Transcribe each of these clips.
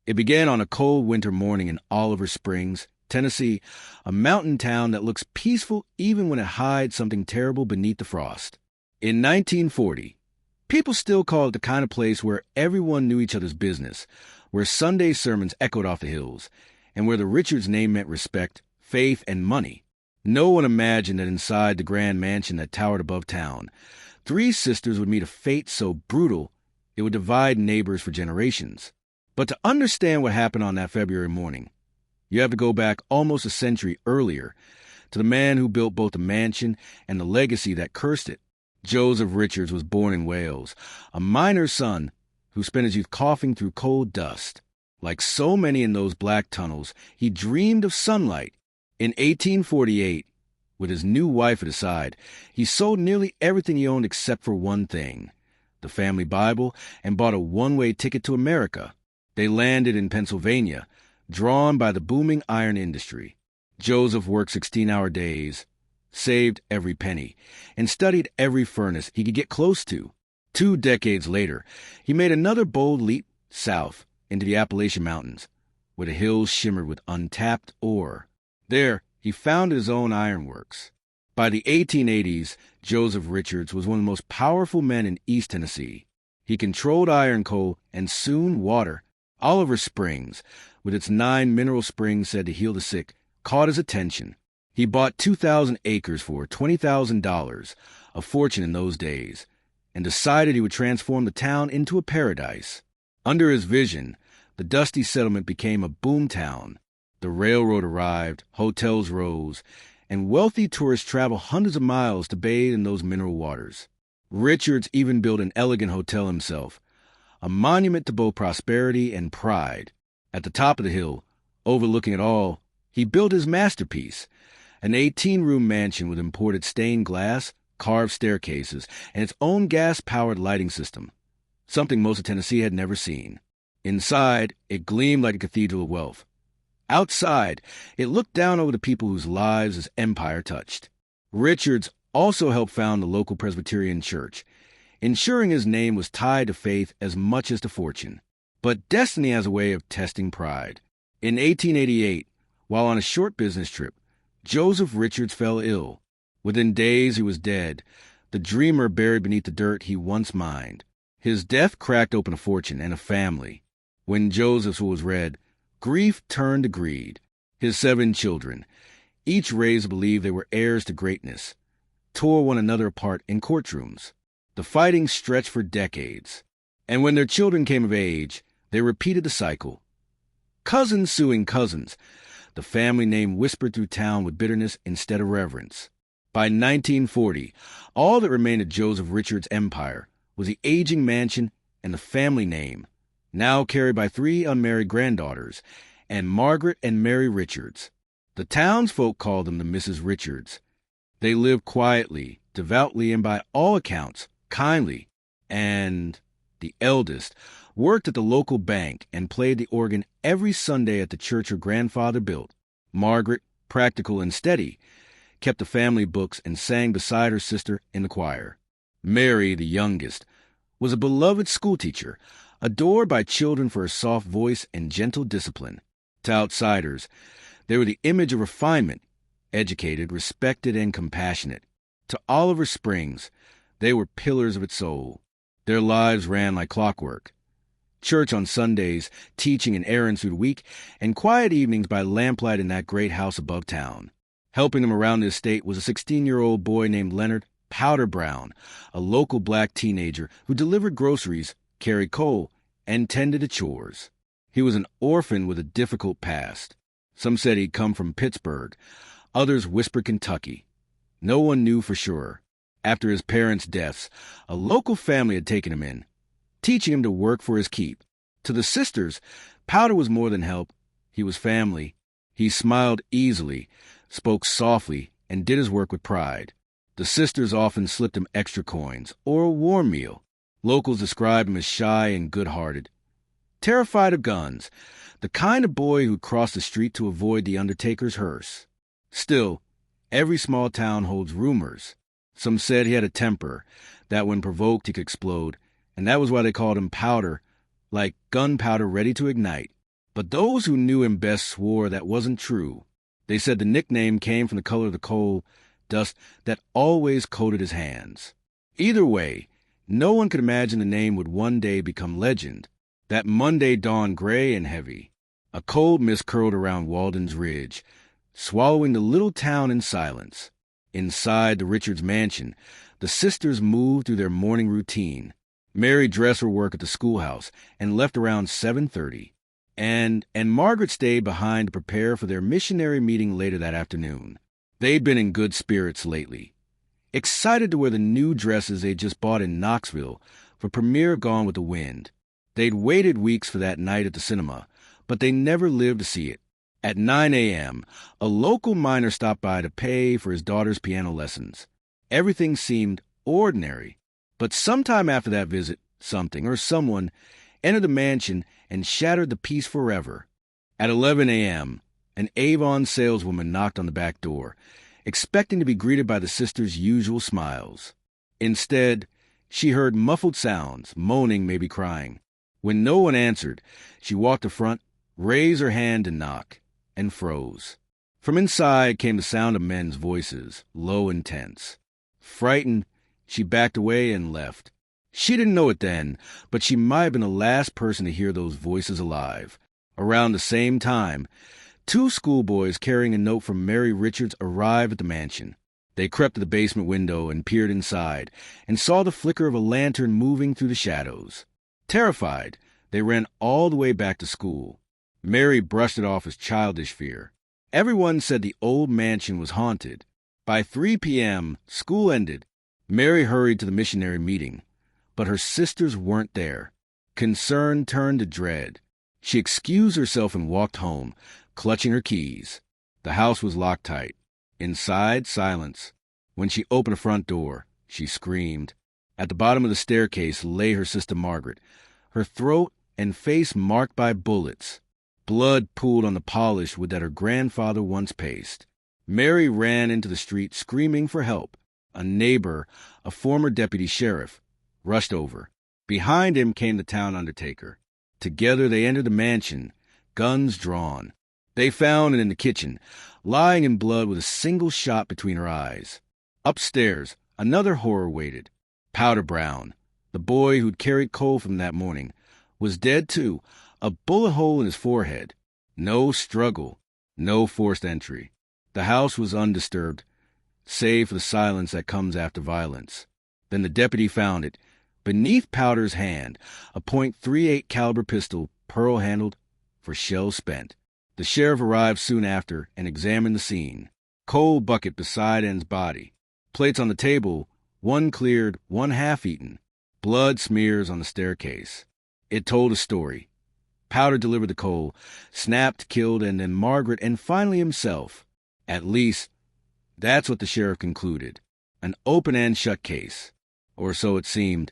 It began on a cold winter morning in Oliver Springs, Tennessee, a mountain town that looks peaceful even when it hides something terrible beneath the frost. In 1940, people still call it the kind of place where everyone knew each other's business, where Sunday sermons echoed off the hills, and where the Richards name meant respect, faith, and money. No one imagined that inside the grand mansion that towered above town, three sisters would meet a fate so brutal it would divide neighbors for generations. But to understand what happened on that February morning, you have to go back almost a century earlier to the man who built both the mansion and the legacy that cursed it. Joseph Richards was born in Wales, a miner's son who spent his youth coughing through cold dust. Like so many in those black tunnels, he dreamed of sunlight. In 1848, with his new wife at his side, he sold nearly everything he owned except for one thing, the family Bible, and bought a one-way ticket to America. They landed in Pennsylvania, drawn by the booming iron industry. Joseph worked 16-hour days, saved every penny, and studied every furnace he could get close to. 2 decades later, he made another bold leap south into the Appalachian Mountains, where the hills shimmered with untapped ore. There, he founded his own ironworks. By the 1880s, Joseph Richards was one of the most powerful men in East Tennessee. He controlled iron coal and soon water. Oliver Springs, with its 9 mineral springs said to heal the sick, caught his attention. He bought 2,000 acres for $20,000, a fortune in those days, and decided he would transform the town into a paradise. Under his vision, the dusty settlement became a boom town. The railroad arrived, hotels rose, and wealthy tourists traveled hundreds of miles to bathe in those mineral waters. Richards even built an elegant hotel himself, a monument to both prosperity and pride. At the top of the hill, overlooking it all, he built his masterpiece, an 18-room mansion with imported stained glass, carved staircases, and its own gas-powered lighting system, something most of Tennessee had never seen. Inside, it gleamed like a cathedral of wealth. Outside, it looked down over the people whose lives his empire touched. Richards also helped found the local Presbyterian church, ensuring his name was tied to faith as much as to fortune. But destiny has a way of testing pride. In 1888, while on a short business trip, Joseph Richards fell ill. Within days, he was dead, the dreamer buried beneath the dirt he once mined. His death cracked open a fortune and a family. When Joseph's was read, grief turned to greed. His 7 children, each raised to believe they were heirs to greatness, tore one another apart in courtrooms. The fighting stretched for decades, and when their children came of age, they repeated the cycle. Cousins suing cousins, the family name whispered through town with bitterness instead of reverence. By 1940, all that remained of Joseph Richards' empire was the aging mansion and the family name, now carried by 3 unmarried granddaughters, and Margaret and Mary Richards. The townsfolk called them the Mrs. Richards. They lived quietly, devoutly, and by all accounts, kindly, and the eldest worked at the local bank and played the organ every Sunday at the church her grandfather built. Margaret, practical and steady, kept the family books and sang beside her sister in the choir. Mary, the youngest, was a beloved schoolteacher, adored by children for her soft voice and gentle discipline. To outsiders, they were the image of refinement, educated, respected, and compassionate. To Oliver Springs, they were pillars of its soul. Their lives ran like clockwork. Church on Sundays, teaching and errands through the week, and quiet evenings by lamplight in that great house above town. Helping them around the estate was a 16-year-old boy named Leonard Powder Brown, a local black teenager who delivered groceries, carried coal, and tended to chores. He was an orphan with a difficult past. Some said he'd come from Pittsburgh. Others whispered Kentucky. No one knew for sure. After his parents' deaths, a local family had taken him in, teaching him to work for his keep. To the sisters, Powder was more than help. He was family. He smiled easily, spoke softly, and did his work with pride. The sisters often slipped him extra coins or a warm meal. Locals described him as shy and good-hearted. Terrified of guns, the kind of boy who crossed the street to avoid the undertaker's hearse. Still, every small town holds rumors. Some said he had a temper, that when provoked he could explode, and that was why they called him Powder, like gunpowder ready to ignite. But those who knew him best swore that wasn't true. They said the nickname came from the color of the coal dust that always coated his hands. Either way, no one could imagine the name would one day become legend. That Monday dawned gray and heavy. A cold mist curled around Walden's Ridge, swallowing the little town in silence. Inside the Richards mansion, the sisters moved through their morning routine. Mary dressed for work at the schoolhouse and left around 7:30. And Margaret stayed behind to prepare for their missionary meeting later that afternoon. They'd been in good spirits lately, excited to wear the new dresses they'd just bought in Knoxville for premiere of Gone with the Wind. They'd waited weeks for that night at the cinema, but they never lived to see it. At 9 a.m., a local miner stopped by to pay for his daughter's piano lessons. Everything seemed ordinary, but sometime after that visit, something or someone entered the mansion and shattered the peace forever. At 11 a.m., an Avon saleswoman knocked on the back door, expecting to be greeted by the sisters' usual smiles. Instead, she heard muffled sounds, moaning, maybe crying. When no one answered, she walked to front, raised her hand to knock, and froze. From inside came the sound of men's voices, low and tense. Frightened, she backed away and left. She didn't know it then, but she might have been the last person to hear those voices alive. Around the same time, 2 schoolboys carrying a note from Mary Richards arrived at the mansion. They crept to the basement window and peered inside, and saw the flicker of a lantern moving through the shadows. Terrified, they ran all the way back to school. Mary brushed it off as childish fear. Everyone said the old mansion was haunted. By 3 p.m., school ended. Mary hurried to the missionary meeting, but her sisters weren't there. Concern turned to dread. She excused herself and walked home, clutching her keys. The house was locked tight. Inside, silence. When she opened the front door, she screamed. At the bottom of the staircase lay her sister Margaret, her throat and face marked by bullets. Blood pooled on the polished wood that her grandfather once paced. Mary ran into the street screaming for help. A neighbor, a former deputy sheriff, rushed over. Behind him came the town undertaker. Together they entered the mansion, guns drawn. They found it in the kitchen, lying in blood with a single shot between her eyes. Upstairs, another horror waited. Powder Brown, the boy who'd carried coal from that morning, was dead too, a bullet hole in his forehead. No struggle, no forced entry. The house was undisturbed, save for the silence that comes after violence. Then the deputy found it, beneath Powder's hand, a .38 caliber pistol, pearl-handled, for shells spent. The sheriff arrived soon after and examined the scene. Coal bucket beside Ann's body. Plates on the table, one cleared, one half-eaten. Blood smears on the staircase. It told a story. Powder delivered the coal, snapped, killed, and then Margaret, and finally himself. At least, that's what the sheriff concluded. An open and shut case. Or so it seemed.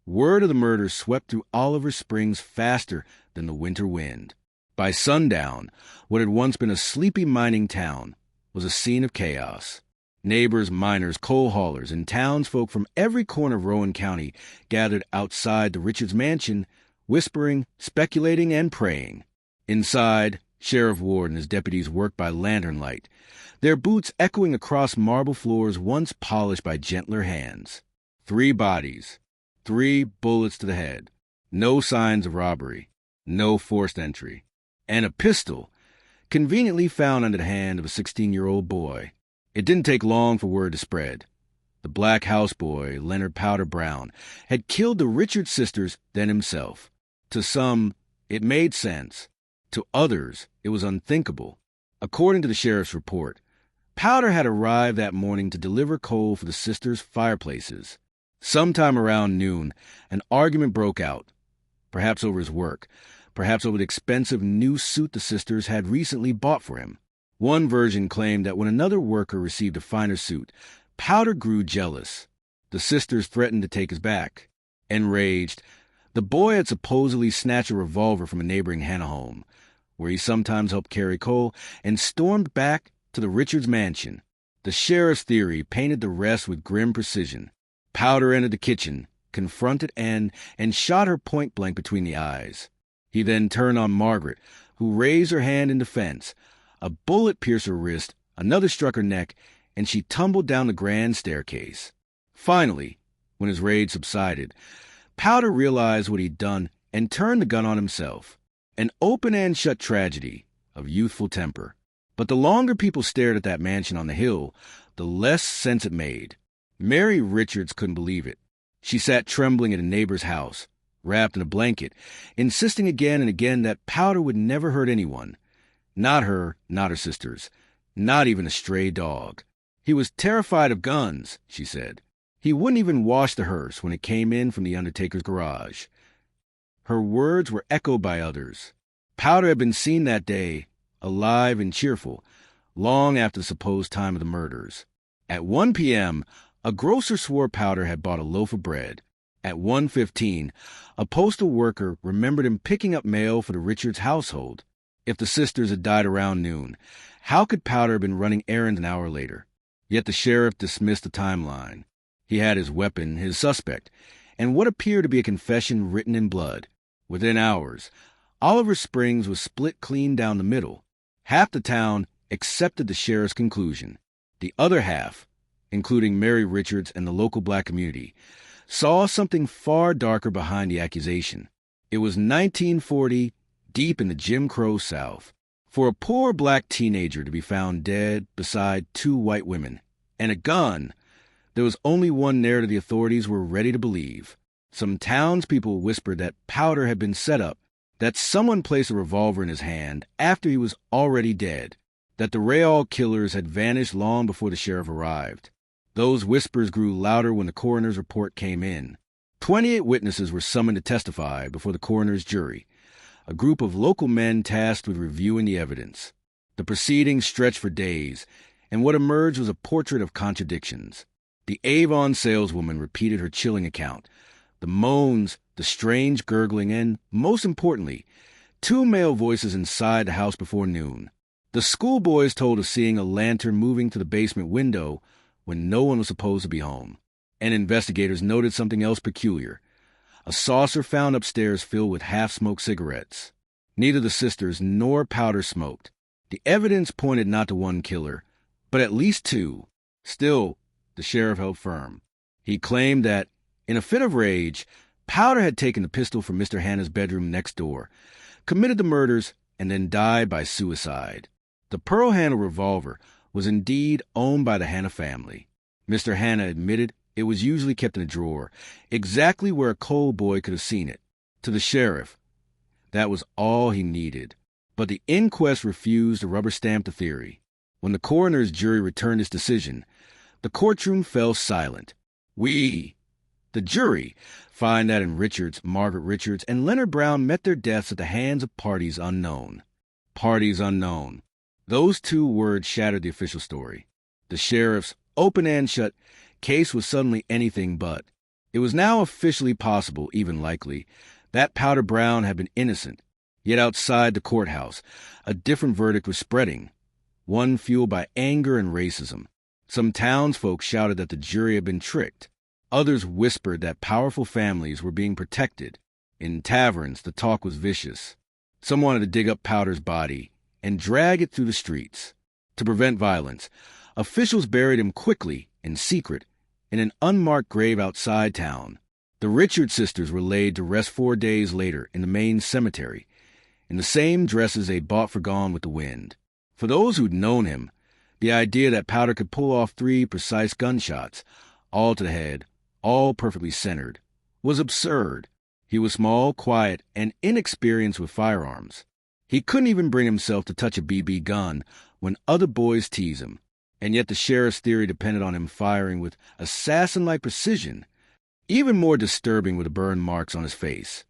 Word of the murder swept through Oliver Springs faster than the winter wind. By sundown, what had once been a sleepy mining town was a scene of chaos. Neighbors, miners, coal haulers, and townsfolk from every corner of Rowan County gathered outside the Richards mansion, whispering, speculating, and praying. Inside, Sheriff Ward and his deputies worked by lantern light, their boots echoing across marble floors once polished by gentler hands. 3 bodies, 3 bullets to the head, no signs of robbery, no forced entry, and a pistol, conveniently found under the hand of a 16-year-old boy. It didn't take long for word to spread. The black houseboy, Leonard Powder Brown, had killed the Richards sisters, then himself. To some, it made sense. To others, it was unthinkable. According to the sheriff's report, Powder had arrived that morning to deliver coal for the sisters' fireplaces. Sometime around noon, an argument broke out, perhaps over his work, perhaps over the expensive new suit the sisters had recently bought for him. One version claimed that when another worker received a finer suit, Powder grew jealous. The sisters threatened to take his back. Enraged, the boy had supposedly snatched a revolver from a neighboring Hannah home, where he sometimes helped carry coal, and stormed back to the Richards mansion. The sheriff's theory painted the rest with grim precision. Powder entered the kitchen, confronted Ann, and shot her point blank between the eyes. He then turned on Margaret, who raised her hand in defense. A bullet pierced her wrist, another struck her neck, and she tumbled down the grand staircase. Finally, when his rage subsided, Powder realized what he'd done and turned the gun on himself. An open and shut tragedy of youthful temper. But the longer people stared at that mansion on the hill, the less sense it made. Mary Richards couldn't believe it. She sat trembling at a neighbor's house, wrapped in a blanket, insisting again and again that Powder would never hurt anyone. Not her, not her sisters, not even a stray dog. He was terrified of guns, she said. He wouldn't even wash the hearse when it came in from the undertaker's garage. Her words were echoed by others. Powder had been seen that day, alive and cheerful, long after the supposed time of the murders. At 1 p.m., a grocer swore Powder had bought a loaf of bread. At 1:15, a postal worker remembered him picking up mail for the Richards household. If the sisters had died around noon, how could Powder have been running errands an hour later? Yet the sheriff dismissed the timeline. He had his weapon, his suspect, and what appeared to be a confession written in blood. Within hours, Oliver Springs was split clean down the middle. Half the town accepted the sheriff's conclusion. The other half, including Mary Richards and the local black community, saw something far darker behind the accusation. It was 1940, deep in the Jim Crow South. For a poor black teenager to be found dead beside two white women and a gun, there was only one narrative the authorities were ready to believe. Some townspeople whispered that Powder had been set up, that someone placed a revolver in his hand after he was already dead, that the Rayall killers had vanished long before the sheriff arrived. Those whispers grew louder when the coroner's report came in. 28 witnesses were summoned to testify before the coroner's jury, a group of local men tasked with reviewing the evidence. The proceedings stretched for days, and what emerged was a portrait of contradictions. The Avon saleswoman repeated her chilling account. The moans, the strange gurgling, and, most importantly, two male voices inside the house before noon. The schoolboys told of seeing a lantern moving to the basement window when no one was supposed to be home. And investigators noted something else peculiar. A saucer found upstairs filled with half-smoked cigarettes. Neither the sisters nor Powder smoked. The evidence pointed not to one killer, but at least two. Still, the sheriff held firm. He claimed that, in a fit of rage, Powder had taken the pistol from Mr. Hanna's bedroom next door, committed the murders, and then died by suicide. The pearl handle revolver was indeed owned by the Hanna family. Mr. Hanna admitted it was usually kept in a drawer, exactly where a coal boy could have seen it. To the sheriff, that was all he needed. But the inquest refused to rubber-stamp the theory. When the coroner's jury returned its decision, the courtroom fell silent. We, the jury, find that in Richards, Margaret Richards, and Leonard Brown met their deaths at the hands of parties unknown. Parties unknown. Those two words shattered the official story. The sheriff's open and shut case was suddenly anything but. It was now officially possible, even likely, that Powder Brown had been innocent. Yet outside the courthouse, a different verdict was spreading, one fueled by anger and racism. Some townsfolk shouted that the jury had been tricked. Others whispered that powerful families were being protected. In taverns, the talk was vicious. Some wanted to dig up Powder's body and drag it through the streets. To prevent violence, officials buried him quickly, in secret, in an unmarked grave outside town. The Richards sisters were laid to rest 4 days later in the main cemetery, in the same dresses they'd bought for Gone with the Wind. For those who'd known him, the idea that Powder could pull off 3 precise gunshots, all to the head, all perfectly centered, was absurd. He was small, quiet, and inexperienced with firearms. He couldn't even bring himself to touch a BB gun when other boys teased him, and yet the sheriff's theory depended on him firing with assassin-like precision. Even more disturbing were the burn marks on his face.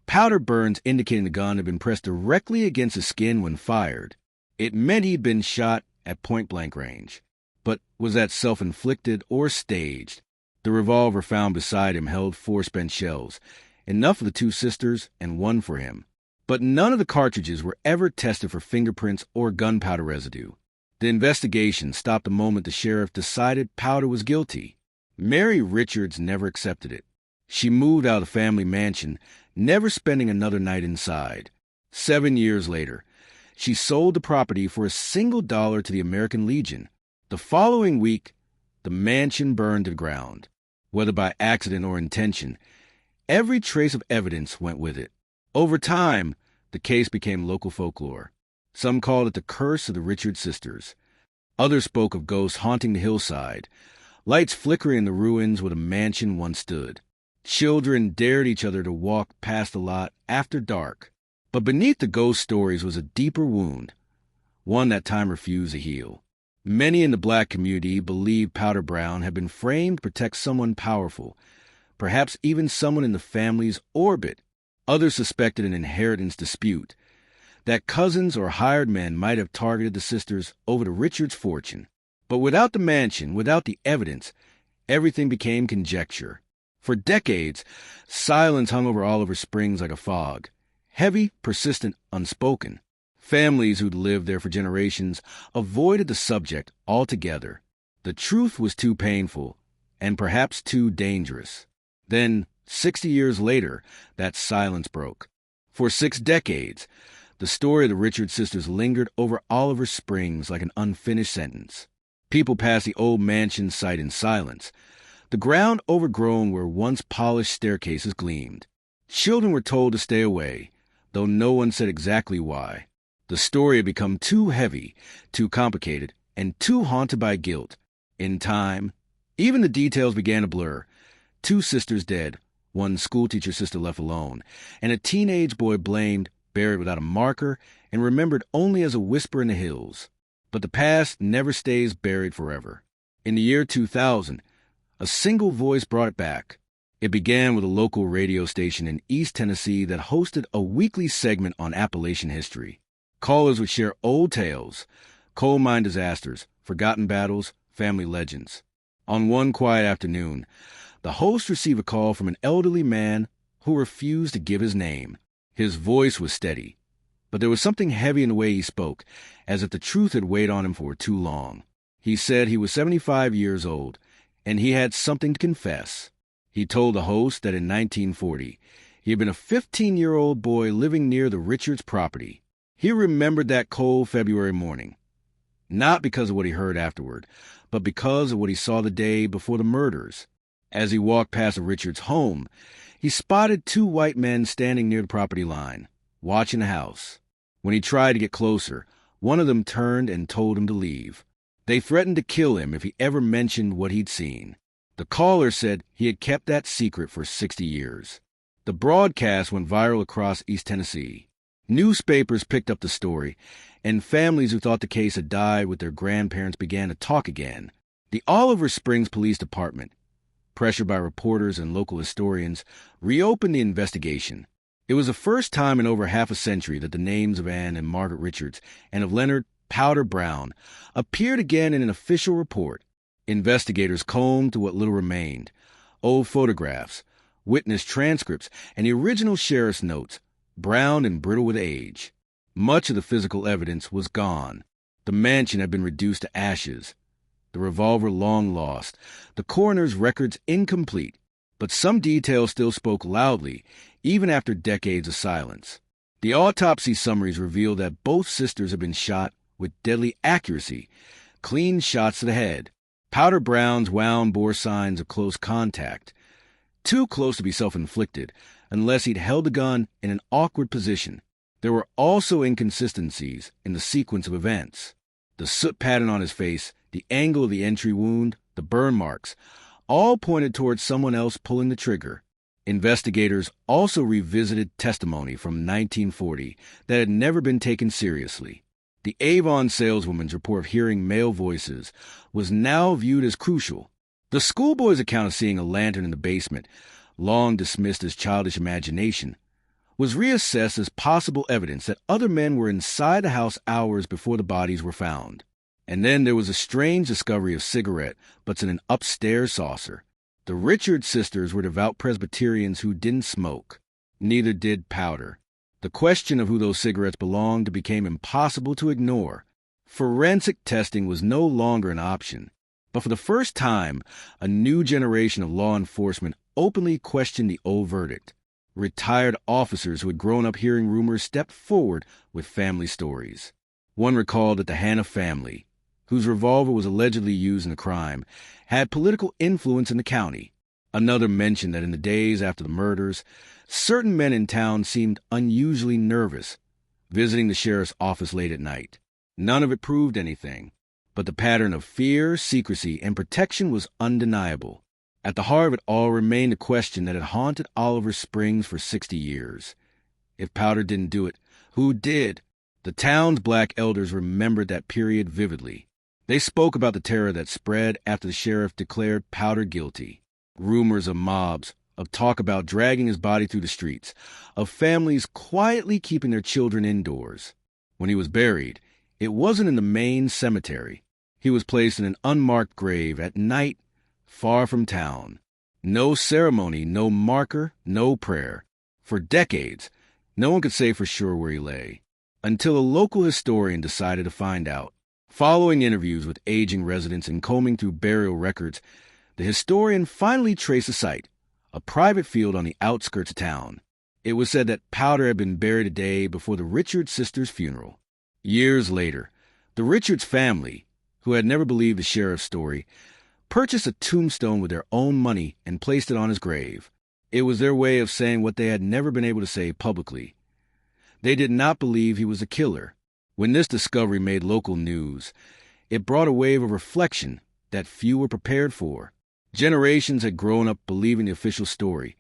Powder burns indicating the gun had been pressed directly against his skin when fired. It meant he'd been shot at point-blank range. But was that self-inflicted or staged? The revolver found beside him held 4 spent shells, enough for the 2 sisters and 1 for him. But none of the cartridges were ever tested for fingerprints or gunpowder residue. The investigation stopped the moment the sheriff decided Powder was guilty. Mary Richards never accepted it. She moved out of the family mansion, never spending another night inside. 7 years later, she sold the property for $1 to the American Legion. The following week, the mansion burned to the ground. Whether by accident or intention, every trace of evidence went with it. Over time, the case became local folklore. Some called it the curse of the Richards sisters. Others spoke of ghosts haunting the hillside, lights flickering in the ruins where the mansion once stood. Children dared each other to walk past the lot after dark. But beneath the ghost stories was a deeper wound, one that time refused to heal. Many in the black community believed Powder Brown had been framed to protect someone powerful, perhaps even someone in the family's orbit. Others suspected an inheritance dispute, that cousins or hired men might have targeted the sisters over the Richards' fortune. But without the mansion, without the evidence, everything became conjecture. For decades, silence hung over Oliver Springs like a fog. Heavy, persistent, unspoken. Families who'd lived there for generations avoided the subject altogether. The truth was too painful, and perhaps too dangerous. Then, 60 years later, that silence broke. For 6 decades, the story of the Richards sisters lingered over Oliver Springs like an unfinished sentence. People passed the old mansion site in silence, the ground overgrown where once polished staircases gleamed. Children were told to stay away, though no one said exactly why. The story had become too heavy, too complicated, and too haunted by guilt. In time, even the details began to blur. 2 sisters dead, 1 schoolteacher sister left alone, and a teenage boy blamed, buried without a marker, and remembered only as a whisper in the hills. But the past never stays buried forever. In the year 2000, a single voice brought it back. It began with a local radio station in East Tennessee that hosted a weekly segment on Appalachian history. Callers would share old tales, coal mine disasters, forgotten battles, family legends. On one quiet afternoon, the host received a call from an elderly man who refused to give his name. His voice was steady, but there was something heavy in the way he spoke, as if the truth had weighed on him for too long. He said he was 75 years old, and he had something to confess. He told the host that in 1940, he had been a 15-year-old boy living near the Richards property. He remembered that cold February morning, not because of what he heard afterward, but because of what he saw the day before the murders. As he walked past the Richards' home, he spotted 2 white men standing near the property line, watching the house. When he tried to get closer, one of them turned and told him to leave. They threatened to kill him if he ever mentioned what he'd seen. The caller said he had kept that secret for 60 years. The broadcast went viral across East Tennessee. Newspapers picked up the story, and families who thought the case had died with their grandparents began to talk again. The Oliver Springs Police Department, pressured by reporters and local historians, reopened the investigation. It was the first time in over half a century that the names of Anne and Margaret Richards and of Leonard Powder Brown appeared again in an official report. Investigators combed to what little remained: old photographs, witness transcripts, and the original sheriff's notes, brown and brittle with age. Much of the physical evidence was gone. The mansion had been reduced to ashes, the revolver long lost, the coroner's records incomplete, but some details still spoke loudly, even after decades of silence. The autopsy summaries revealed that both sisters had been shot with deadly accuracy, clean shots to the head. Powder Brown's wound bore signs of close contact, too close to be self-inflicted, unless he'd held the gun in an awkward position. There were also inconsistencies in the sequence of events. The soot pattern on his face, the angle of the entry wound, the burn marks, all pointed towards someone else pulling the trigger. Investigators also revisited testimony from 1940 that had never been taken seriously. The Avon saleswoman's report of hearing male voices was now viewed as crucial. The schoolboy's account of seeing a lantern in the basement, long dismissed as childish imagination, was reassessed as possible evidence that other men were inside the house hours before the bodies were found. And then there was a strange discovery of cigarette butts in an upstairs saucer. The Richards sisters were devout Presbyterians who didn't smoke. Neither did Powder. The question of who those cigarettes belonged to became impossible to ignore. Forensic testing was no longer an option. But for the first time, a new generation of law enforcement openly questioned the old verdict. Retired officers who had grown up hearing rumors stepped forward with family stories. One recalled that the Hanna family, whose revolver was allegedly used in the crime, had political influence in the county. Another mentioned that in the days after the murders, certain men in town seemed unusually nervous, visiting the sheriff's office late at night. None of it proved anything, but the pattern of fear, secrecy, and protection was undeniable. At the heart of it all remained a question that had haunted Oliver Springs for 60 years. If Powder didn't do it, who did? The town's black elders remembered that period vividly. They spoke about the terror that spread after the sheriff declared Powder guilty. Rumors of mobs, of talk about dragging his body through the streets, of families quietly keeping their children indoors. When he was buried, it wasn't in the main cemetery. He was placed in an unmarked grave at night, far from town. No ceremony, no marker, no prayer. For decades, no one could say for sure where he lay, until a local historian decided to find out. Following interviews with aging residents and combing through burial records, the historian finally traced the site, a private field on the outskirts of town. It was said that Powder had been buried a day before the Richards sisters' funeral. Years later, the Richards family, who had never believed the sheriff's story, purchased a tombstone with their own money and placed it on his grave. It was their way of saying what they had never been able to say publicly. They did not believe he was a killer. When this discovery made local news, it brought a wave of reflection that few were prepared for. Generations had grown up believing the official story,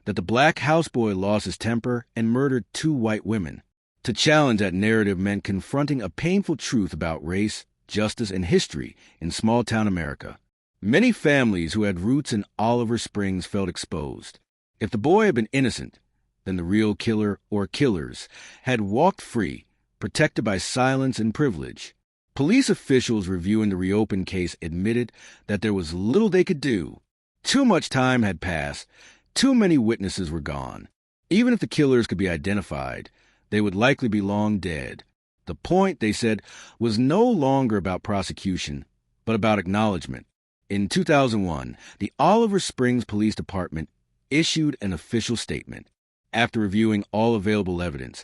that the black houseboy lost his temper and murdered 2 white women. To challenge that narrative meant confronting a painful truth about race, justice, and history in small-town America. Many families who had roots in Oliver Springs felt exposed. If the boy had been innocent, then the real killer or killers had walked free, protected by silence and privilege. Police officials reviewing the reopened case admitted that there was little they could do. Too much time had passed. Too many witnesses were gone. Even if the killers could be identified, they would likely be long dead. The point, they said, was no longer about prosecution, but about acknowledgement. In 2001, the Oliver Springs Police Department issued an official statement. After reviewing all available evidence,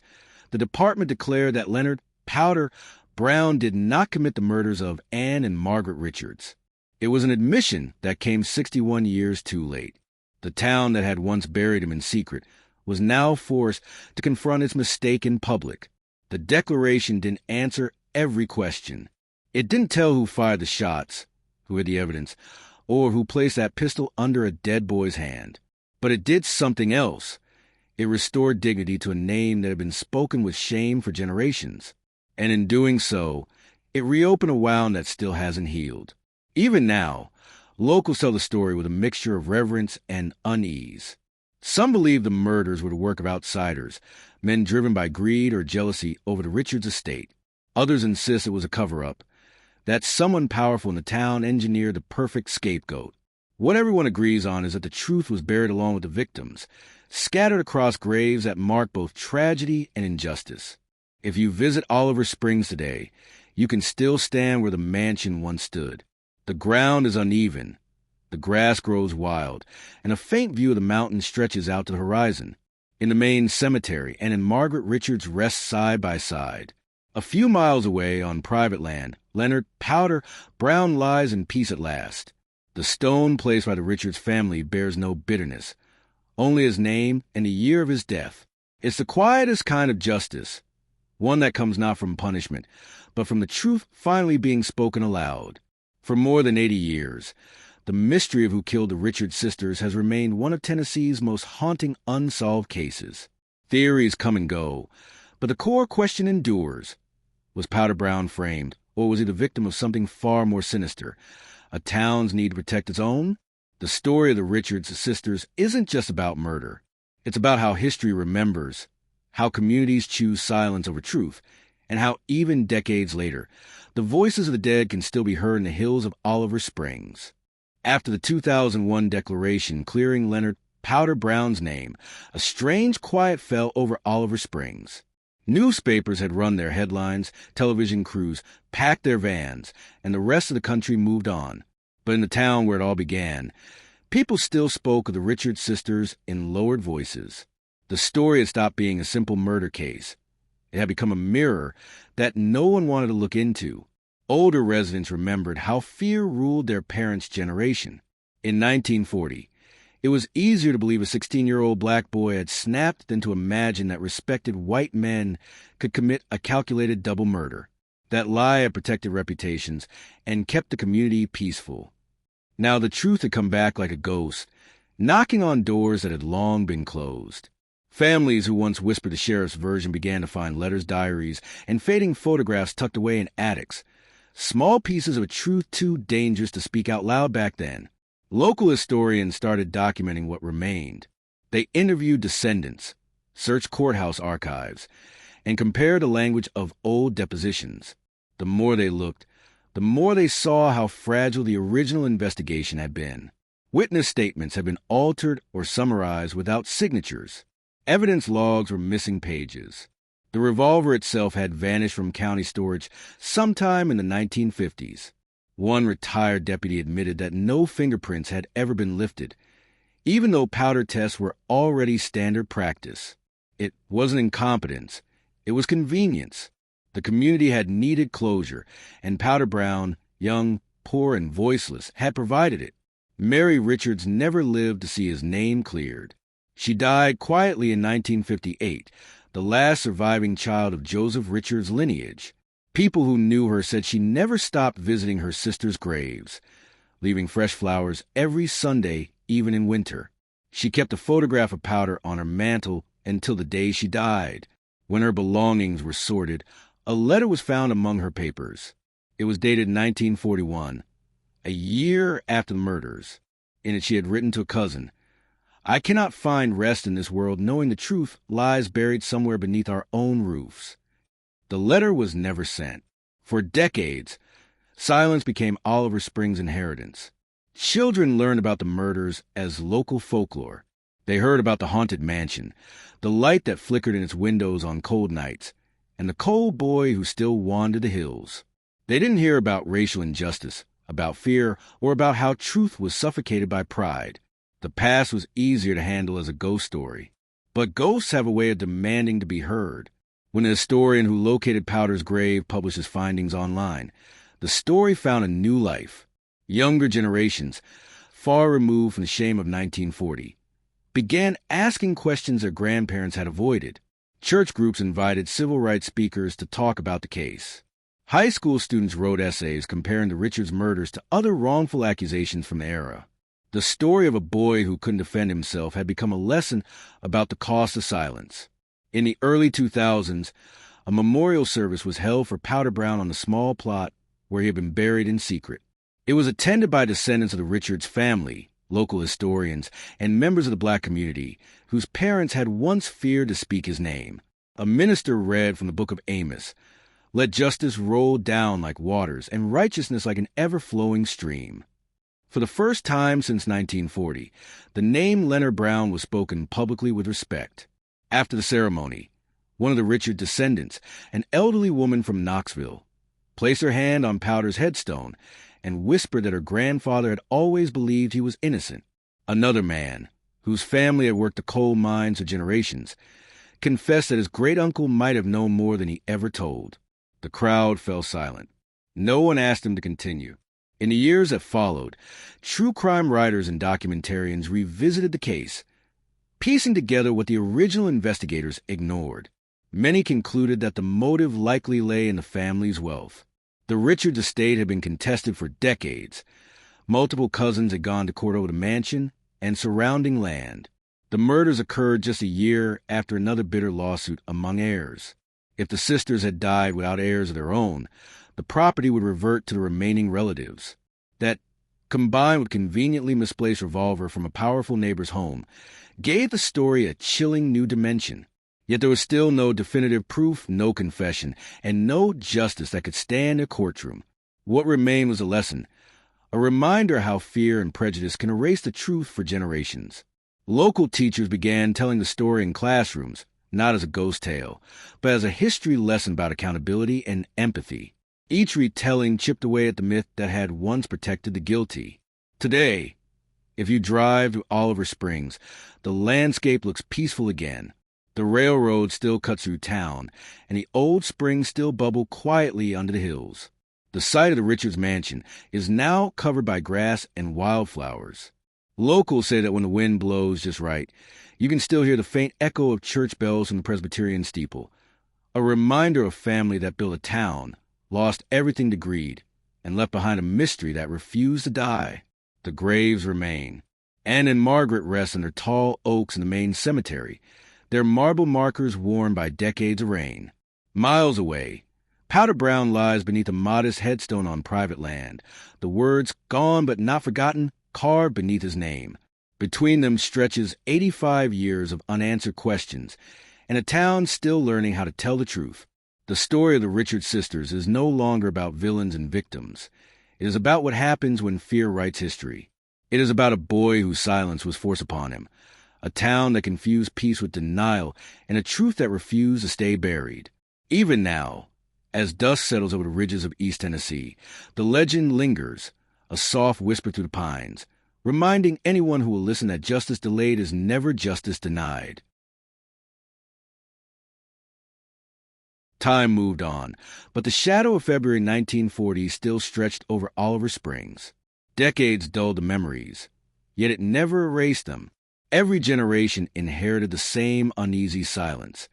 the department declared that Leonard Powder Brown did not commit the murders of Anne and Margaret Richards. It was an admission that came 61 years too late. The town that had once buried him in secret was now forced to confront its mistake in public. The declaration didn't answer every question. It didn't tell who fired the shots, who had the evidence, or who placed that pistol under a dead boy's hand. But it did something else. It restored dignity to a name that had been spoken with shame for generations. And in doing so, it reopened a wound that still hasn't healed. Even now, locals tell the story with a mixture of reverence and unease. Some believe the murders were the work of outsiders, men driven by greed or jealousy over the Richards estate. Others insist it was a cover-up, that someone powerful in the town engineered the perfect scapegoat. What everyone agrees on is that the truth was buried along with the victims, scattered across graves that mark both tragedy and injustice. If you visit Oliver Springs today, you can still stand where the mansion once stood. The ground is uneven, the grass grows wild, and a faint view of the mountain stretches out to the horizon. In the main cemetery and in Margaret Richards rest side by side. A few miles away on private land, Leonard Powder Brown lies in peace at last. The stone placed by the Richards family bears no bitterness, only his name and the year of his death. It's the quietest kind of justice, one that comes not from punishment, but from the truth finally being spoken aloud. For more than 80 years, the mystery of who killed the Richards sisters has remained one of Tennessee's most haunting unsolved cases. Theories come and go, but the core question endures. Was Powder Brown framed, or was he the victim of something far more sinister? A town's need to protect its own? The story of the Richards sisters isn't just about murder. It's about how history remembers, how communities choose silence over truth, and how even decades later, the voices of the dead can still be heard in the hills of Oliver Springs. After the 2001 declaration clearing Leonard Powder Brown's name, a strange quiet fell over Oliver Springs. Newspapers had run their headlines, television crews packed their vans, and the rest of the country moved on. But in the town where it all began, people still spoke of the Richards sisters in lowered voices. The story had stopped being a simple murder case. It had become a mirror that no one wanted to look into. Older residents remembered how fear ruled their parents' generation. In 1940, it was easier to believe a 16-year-old black boy had snapped than to imagine that respected white men could commit a calculated double murder. That lie had protected reputations and kept the community peaceful. Now the truth had come back like a ghost, knocking on doors that had long been closed. Families who once whispered the sheriff's version began to find letters, diaries, and fading photographs tucked away in attics. Small pieces of a truth too dangerous to speak out loud back then. Local historians started documenting what remained. They interviewed descendants, searched courthouse archives, and compared the language of old depositions. The more they looked, the more they saw how fragile the original investigation had been. Witness statements had been altered or summarized without signatures. Evidence logs were missing pages. The revolver itself had vanished from county storage sometime in the 1950s. One retired deputy admitted that no fingerprints had ever been lifted, even though powder tests were already standard practice. It wasn't incompetence. It was convenience. The community had needed closure, and Powder Brown, young, poor, and voiceless, had provided it. Mary Richards never lived to see his name cleared. She died quietly in 1958, the last surviving child of Joseph Richards' lineage. People who knew her said she never stopped visiting her sisters' graves, leaving fresh flowers every Sunday, even in winter. She kept a photograph of Powder on her mantle until the day she died. When her belongings were sorted, a letter was found among her papers. It was dated 1941, a year after the murders. In it she had written to a cousin, "I cannot find rest in this world knowing the truth lies buried somewhere beneath our own roofs." The letter was never sent. For decades, silence became Oliver Springs' inheritance. Children learned about the murders as local folklore. They heard about the haunted mansion, the light that flickered in its windows on cold nights, and the cold boy who still wandered the hills. They didn't hear about racial injustice, about fear, or about how truth was suffocated by pride. The past was easier to handle as a ghost story. But ghosts have a way of demanding to be heard. When a historian who located Powder's grave published his findings online, the story found a new life. Younger generations, far removed from the shame of 1940, began asking questions their grandparents had avoided. Church groups invited civil rights speakers to talk about the case. High school students wrote essays comparing the Richards murders to other wrongful accusations from the era. The story of a boy who couldn't defend himself had become a lesson about the cost of silence. In the early 2000s, a memorial service was held for Powder Brown on the small plot where he had been buried in secret. It was attended by descendants of the Richards family, local historians, and members of the black community whose parents had once feared to speak his name. A minister read from the book of Amos, "Let justice roll down like waters, and righteousness like an ever-flowing stream." For the first time since 1940, the name Leonard Brown was spoken publicly with respect. After the ceremony, one of the Richard descendants, an elderly woman from Knoxville, placed her hand on Powder's headstone and whispered that her grandfather had always believed he was innocent. Another man, whose family had worked the coal mines for generations, confessed that his great-uncle might have known more than he ever told. The crowd fell silent. No one asked him to continue. In the years that followed, true crime writers and documentarians revisited the case, piecing together what the original investigators ignored. Many concluded that the motive likely lay in the family's wealth. The Richards estate had been contested for decades. Multiple cousins had gone to court over the mansion and surrounding land. The murders occurred just a year after another bitter lawsuit among heirs. If the sisters had died without heirs of their own, the property would revert to the remaining relatives. That, combined with conveniently misplaced revolver from a powerful neighbor's home, gave the story a chilling new dimension. Yet there was still no definitive proof, no confession, and no justice that could stand in a courtroom. What remained was a lesson, a reminder how fear and prejudice can erase the truth for generations. Local teachers began telling the story in classrooms, not as a ghost tale, but as a history lesson about accountability and empathy. Each retelling chipped away at the myth that had once protected the guilty. Today, if you drive to Oliver Springs, the landscape looks peaceful again. The railroad still cuts through town, and the old springs still bubble quietly under the hills. The site of the Richards mansion is now covered by grass and wildflowers. Locals say that when the wind blows just right, you can still hear the faint echo of church bells from the Presbyterian steeple, a reminder of family that built a town, lost everything to greed, and left behind a mystery that refused to die. The graves remain. Anne and Margaret rest under tall oaks in the main cemetery, their marble markers worn by decades of rain. Miles away, Powder Brown lies beneath a modest headstone on private land, the words "Gone but not forgotten" carved beneath his name. Between them stretches 85 years of unanswered questions, and a town still learning how to tell the truth. The story of the Richards sisters is no longer about villains and victims. It is about what happens when fear writes history. It is about a boy whose silence was forced upon him, a town that confused peace with denial, and a truth that refused to stay buried. Even now, as dust settles over the ridges of East Tennessee, the legend lingers, a soft whisper through the pines, reminding anyone who will listen that justice delayed is never justice denied. Time moved on, but the shadow of February 1940 still stretched over Oliver Springs. Decades dulled the memories, yet it never erased them. Every generation inherited the same uneasy silence,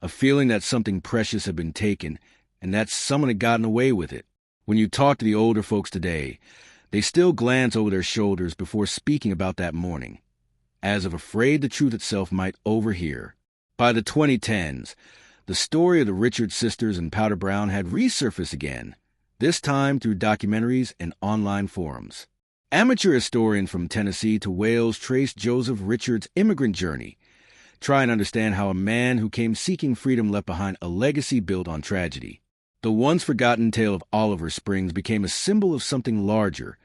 a feeling that something precious had been taken and that someone had gotten away with it. When you talk to the older folks today, they still glance over their shoulders before speaking about that morning, as if afraid the truth itself might overhear. By the 2010s, the story of the Richards sisters and Powder Brown had resurfaced again, this time through documentaries and online forums. Amateur historians from Tennessee to Wales traced Joseph Richards' immigrant journey, trying to understand how a man who came seeking freedom left behind a legacy built on tragedy. The once-forgotten tale of Oliver Springs became a symbol of something larger: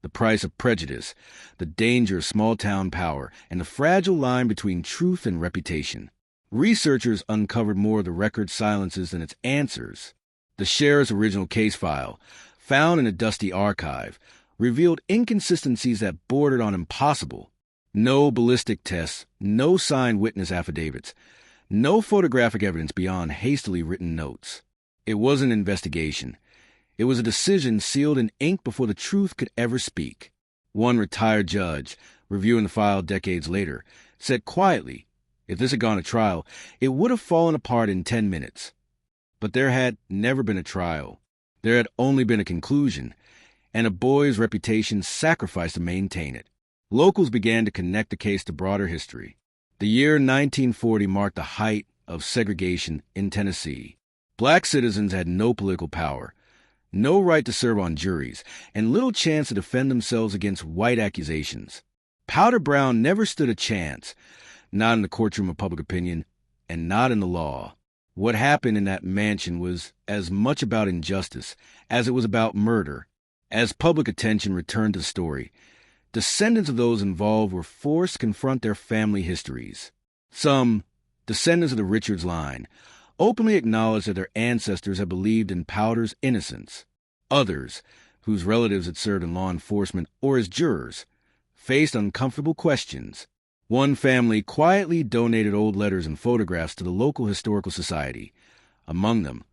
the price of prejudice, the danger of small-town power, and the fragile line between truth and reputation. Researchers uncovered more of the record's silences than its answers. The sheriff's original case file, found in a dusty archive, revealed inconsistencies that bordered on impossible. No ballistic tests, no signed witness affidavits, no photographic evidence beyond hastily written notes. It was an investigation. It was a decision sealed in ink before the truth could ever speak. One retired judge, reviewing the file decades later, said quietly, if this had gone to trial, it would have fallen apart in 10 minutes. But there had never been a trial. There had only been a conclusion, and a boy's reputation sacrificed to maintain it. Locals began to connect the case to broader history. The year 1940 marked the height of segregation in Tennessee. Black citizens had no political power, no right to serve on juries, and little chance to defend themselves against white accusations. Powder Brown never stood a chance, not in the courtroom of public opinion, and not in the law. What happened in that mansion was as much about injustice as it was about murder. As public attention returned to the story, descendants of those involved were forced to confront their family histories. Some, descendants of the Richards line, openly acknowledged that their ancestors had believed in Powder's innocence. Others, whose relatives had served in law enforcement or as jurors, faced uncomfortable questions. One family quietly donated old letters and photographs to the local historical society. Among them,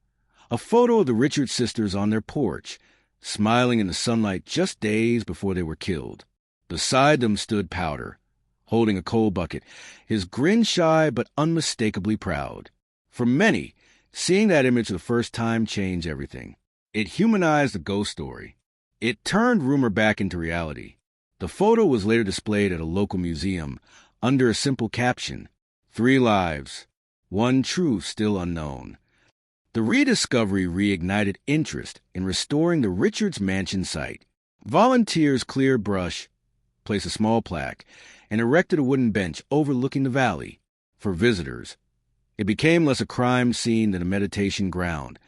a photo of the Richards sisters on their porch, smiling in the sunlight just days before they were killed. Beside them stood Powder, holding a coal bucket, his grin shy but unmistakably proud. For many, seeing that image for the first time changed everything. It humanized the ghost story. It turned rumor back into reality. The photo was later displayed at a local museum under a simple caption, 3 lives, 1 truth still unknown. The rediscovery reignited interest in restoring the Richards mansion site. Volunteers cleared brush, placed a small plaque, and erected a wooden bench overlooking the valley. For visitors, it became less a crime scene than a meditation ground,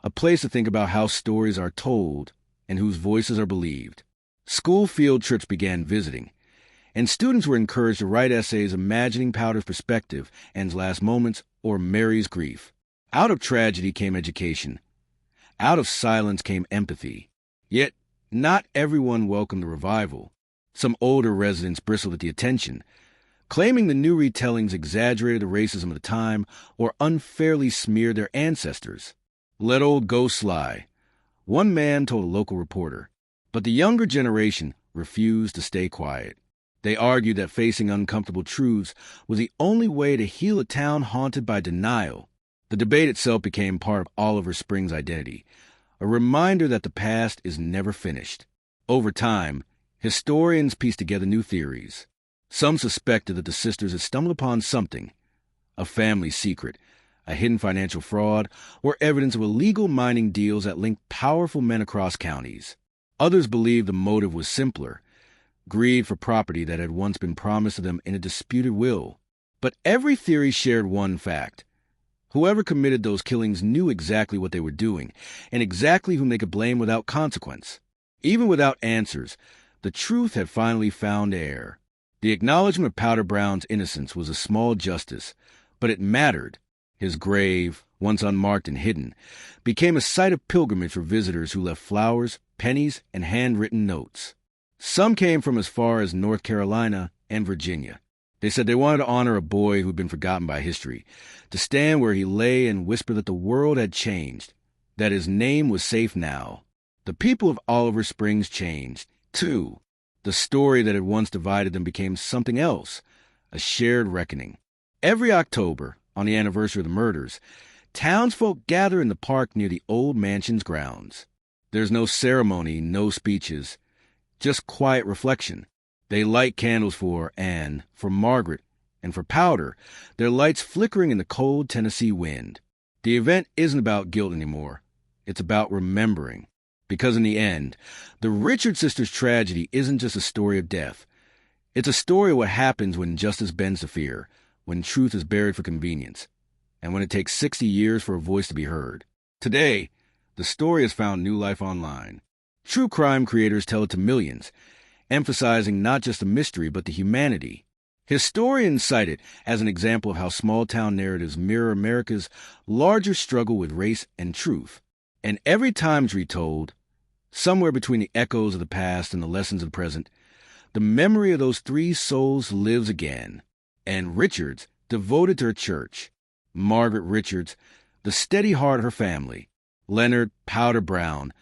a place to think about how stories are told and whose voices are believed. School field trips began visiting, and students were encouraged to write essays imagining Powder's perspective, Anne's last moments, or Mary's grief. Out of tragedy came education. Out of silence came empathy. Yet, not everyone welcomed the revival. Some older residents bristled at the attention. claiming the new retellings exaggerated the racism of the time or unfairly smeared their ancestors. Let old ghosts lie, one man told a local reporter. But the younger generation refused to stay quiet. They argued that facing uncomfortable truths was the only way to heal a town haunted by denial. The debate itself became part of Oliver Springs' identity, a reminder that the past is never finished. Over time, historians pieced together new theories. Some suspected that the sisters had stumbled upon something, a family secret, a hidden financial fraud, or evidence of illegal mining deals that linked powerful men across counties. Others believed the motive was simpler, greed for property that had once been promised to them in a disputed will. But every theory shared one fact. Whoever committed those killings knew exactly what they were doing, and exactly whom they could blame without consequence. Even without answers, the truth had finally found air. The acknowledgement of Powder Brown's innocence was a small justice, but it mattered. His grave, once unmarked and hidden, became a site of pilgrimage for visitors who left flowers, pennies, and handwritten notes. Some came from as far as North Carolina and Virginia. They said they wanted to honor a boy who'd been forgotten by history, to stand where he lay and whisper that the world had changed, that his name was safe now. The people of Oliver Springs changed, too. The story that had once divided them became something else, a shared reckoning. Every October, on the anniversary of the murders, townsfolk gather in the park near the old mansion's grounds. There's no ceremony, no speeches, just quiet reflection. They light candles for Anne, for Margaret, and for Powder, their lights flickering in the cold Tennessee wind. The event isn't about guilt anymore. It's about remembering. Because in the end, the Richards sisters' tragedy isn't just a story of death. It's a story of what happens when justice bends to fear, when truth is buried for convenience, and when it takes 60 years for a voice to be heard. Today, the story has found new life online. True crime creators tell it to millions, emphasizing not just the mystery but the humanity. Historians cite it as an example of how small-town narratives mirror America's larger struggle with race and truth. And every time it's retold, somewhere between the echoes of the past and the lessons of the present, the memory of those three souls lives again. And Richards, devoted to her church. Margaret Richards, the steady heart of her family. Leonard Powder Brown,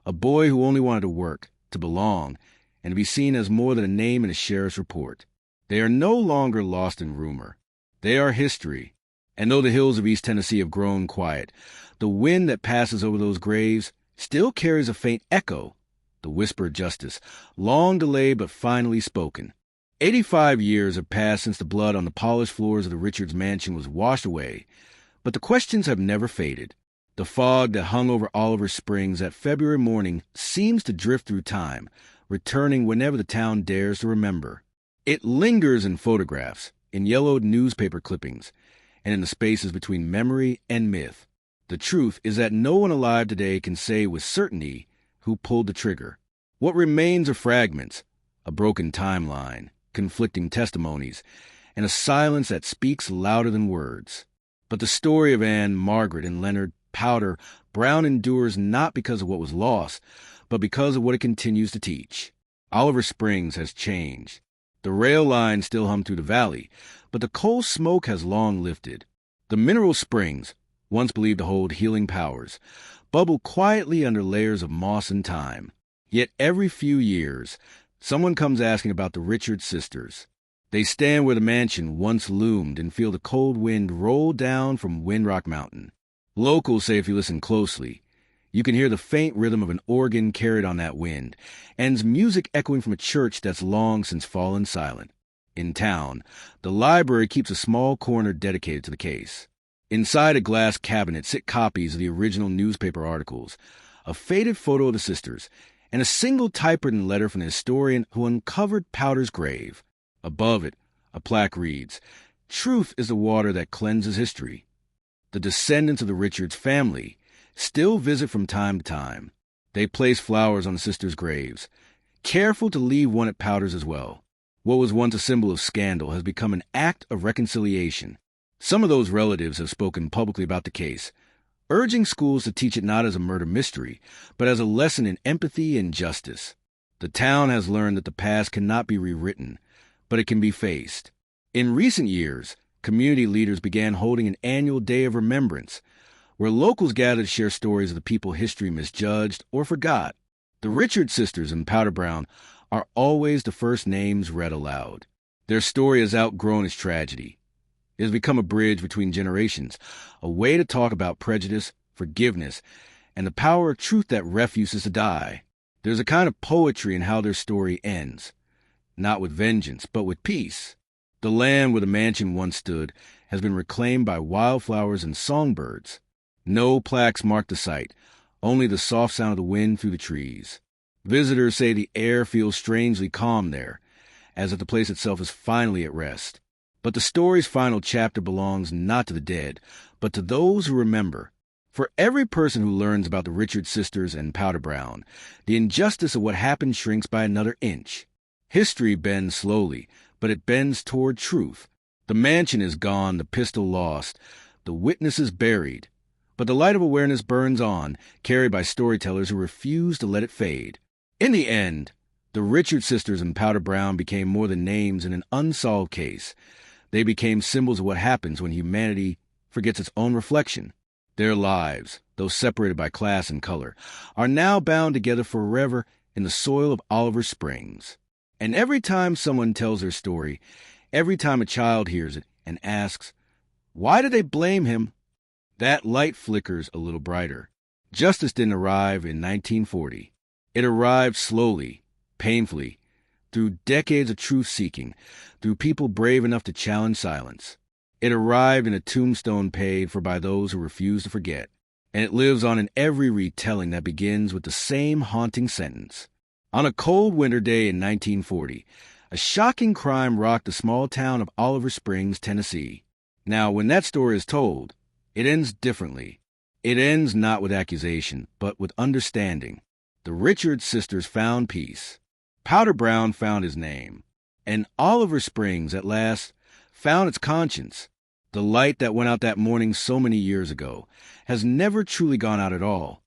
a boy who only wanted to work, to belong, and to be seen as more than a name in a sheriff's report. They are no longer lost in rumor. They are history. And though the hills of East Tennessee have grown quiet, the wind that passes over those graves still carries a faint echo, the whisper of justice, long delayed but finally spoken. 85 years have passed since the blood on the polished floors of the Richards mansion was washed away, but the questions have never faded. The fog that hung over Oliver Springs that February morning seems to drift through time, returning whenever the town dares to remember. It lingers in photographs, in yellowed newspaper clippings, and in the spaces between memory and myth. The truth is that no one alive today can say with certainty who pulled the trigger. What remains are fragments, a broken timeline, conflicting testimonies, and a silence that speaks louder than words. But the story of Anne, Margaret, and Leonard Powder Brown endures not because of what was lost, but because of what it continues to teach. Oliver Springs has changed. The rail lines still hum through the valley, but the coal smoke has long lifted. The mineral springs, once believed to hold healing powers, bubble quietly under layers of moss and time. Yet every few years, someone comes asking about the Richards sisters. They stand where the mansion once loomed and feel the cold wind roll down from Windrock Mountain. Locals say if you listen closely, you can hear the faint rhythm of an organ carried on that wind, and music echoing from a church that's long since fallen silent. In town, the library keeps a small corner dedicated to the case. Inside a glass cabinet sit copies of the original newspaper articles, a faded photo of the sisters, and a single typewritten letter from the historian who uncovered Powder's grave. Above it, a plaque reads, "Truth is the water that cleanses history." The descendants of the Richards family still visit from time to time. They place flowers on the sisters' graves, careful to leave one at Powder's as well. What was once a symbol of scandal has become an act of reconciliation. Some of those relatives have spoken publicly about the case, urging schools to teach it not as a murder mystery, but as a lesson in empathy and justice. The town has learned that the past cannot be rewritten, but it can be faced. In recent years, community leaders began holding an annual Day of Remembrance, where locals gather to share stories of the people history misjudged or forgot. The Richards sisters and Powder Brown are always the first names read aloud. Their story has outgrown its tragedy. It has become a bridge between generations, a way to talk about prejudice, forgiveness, and the power of truth that refuses to die. There's a kind of poetry in how their story ends, not with vengeance, but with peace. The land where the mansion once stood has been reclaimed by wildflowers and songbirds. No plaques mark the site, only the soft sound of the wind through the trees. Visitors say the air feels strangely calm there, as if the place itself is finally at rest. But the story's final chapter belongs not to the dead, but to those who remember. For every person who learns about the Richards sisters and Powder Brown, the injustice of what happened shrinks by another inch. History bends slowly, but it bends toward truth. The mansion is gone, the pistol lost, the witnesses buried. But the light of awareness burns on, carried by storytellers who refuse to let it fade. In the end, the Richards sisters and Powder Brown became more than names in an unsolved case. They became symbols of what happens when humanity forgets its own reflection. Their lives, though separated by class and color, are now bound together forever in the soil of Oliver Springs. And every time someone tells their story, every time a child hears it and asks, "Why did they blame him?" that light flickers a little brighter. Justice didn't arrive in 1940. It arrived slowly, painfully, through decades of truth-seeking, through people brave enough to challenge silence. It arrived in a tombstone paid for by those who refuse to forget. And it lives on in every retelling that begins with the same haunting sentence. On a cold winter day in 1940, a shocking crime rocked the small town of Oliver Springs, Tennessee. Now, when that story is told, it ends differently. It ends not with accusation, but with understanding. The Richards sisters found peace. Powder Brown found his name. And Oliver Springs, at last, found its conscience. The light that went out that morning so many years ago has never truly gone out at all.